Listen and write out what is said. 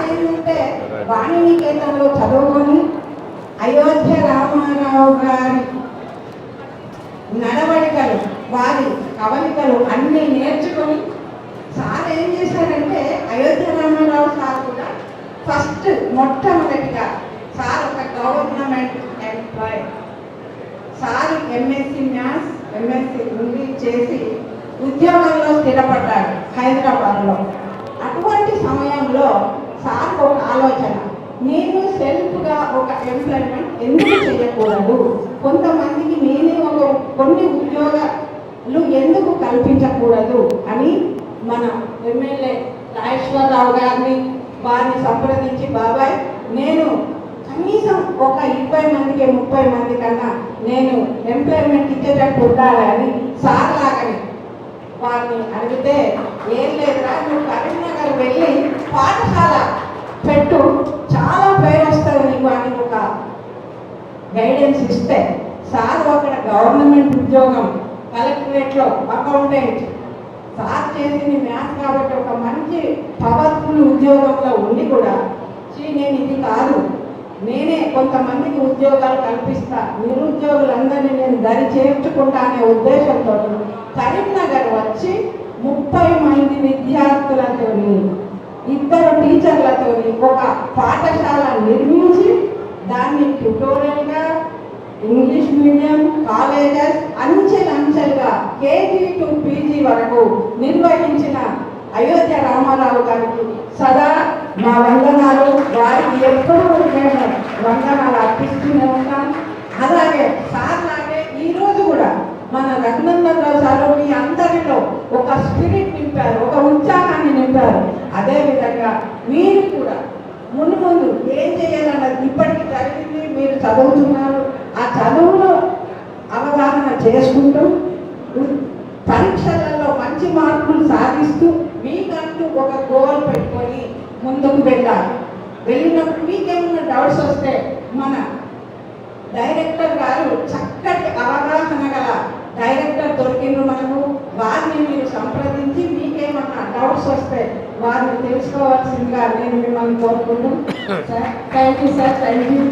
ఏంటంటే వాణినికేతన్లో చదువుకొని అయోధ్య రామారావు గారి నడవడికలు వారి కవలికలు అన్నీ నేర్చుకొని సార్ ఏం చేశారంటే అయోధ్య రామారావు సార్ కూడా ఫస్ట్ మొట్టమొదటిగా సార్ ఒక government employee. Sir MSc maths MSc English చేసి ఉద్యోగంలో స్థిరపడ్డాడు హైదరాబాద్లో. అటువంటి సమయంలో సార్ ఒక ఆలోచన, నేను సెల్ఫ్గా ఒక ఎంప్లాయ్మెంట్ ఎందుకు చేయకూడదు, కొంతమందికి నేనే కొన్ని ఉద్యోగాలు ఎందుకు కల్పించకూడదు అని మన ఎమ్మెల్యే రాజేశ్వరరావు గారిని వారిని సంప్రదించి, బాబాయ్ నేను కనీసం ఒక 20 మందికి 30 మంది కన్నా నేను ఎంప్లాయ్మెంట్ ఇచ్చేటట్టు ఉండాలి అని సార్ లాగానే వారిని అడిగితే, ఏం లేదురా నువ్వు కరీంనగర్ వెళ్ళి పాఠశాల పెట్టు, చాలా పేరు వస్తుంది నీకు అని ఒక గైడెన్స్ ఇస్తే సార్ అక్కడ గవర్నమెంట్ ఉద్యోగం కలెక్టరేట్లో అకౌంటెంట్ సార్ చేసింది మ్యాథ్స్ కాబట్టి ఒక మంచి పవర్ఫుల్ ఉద్యోగంలో ఉండి కూడా నేను ఇది కాదు, నేనే కొంతమందికి ఉద్యోగాలు కల్పిస్తా, నిరుద్యోగులందరినీ నేను దరి చేర్చుకుంటా అనే ఉద్దేశంతో కరీంనగర్ వచ్చి 30 మంది విద్యార్థులతో 2 టీచర్లతో ఒక పాఠశాల నిర్మించి దాన్ని ట్యుటోరియల్గా ఇంగ్లీష్ మీడియం కాలేజెస్ అంచెలంచెలుగా కేజీ టు పీజీ వరకు నిర్వహించిన అయోధ్య రామారావు గారికి సదా మా వందనాలు. వారికి ఎప్పుడూ మేము వందనాలు అర్పిస్తూనే ఉంటాం. అలాగే సార్ లాగే ఈరోజు కూడా మన రఘునందనరావు సార్ మీ అందరిలో ఒక స్పిరిట్ నింపారు, ఒక ఉత్సాహాన్ని నింపారు. అదేవిధంగా మీరు కూడా ముందు ముందు ఏం చేయాలన్నది ఇప్పటికి జరిగింది, మీరు చదువుతున్నారు, ఆ చదువులో అవగాహన చేసుకుంటూ పరీక్షలలో మంచి మార్కులు సాధిస్తూ మీకంటూ ఒక గోల్ పెట్టుకొని ముందుకు వెళ్ళాలి. వెళ్ళినప్పుడు మీకేమైనా డౌట్స్ వస్తే మన డైరెక్టర్ గారు చక్కటి అవగాహన గల డైరెక్టర్ దొరికిండ్రు మనకు, వారిని మీరు సంప్రదించి మీకేమన్నా డౌట్స్ వస్తే వారిని తెలుసుకోవాల్సిందిగా నేను మిమ్మల్ని కోరుకుంటున్నాను. Sir thank you sir, thank you.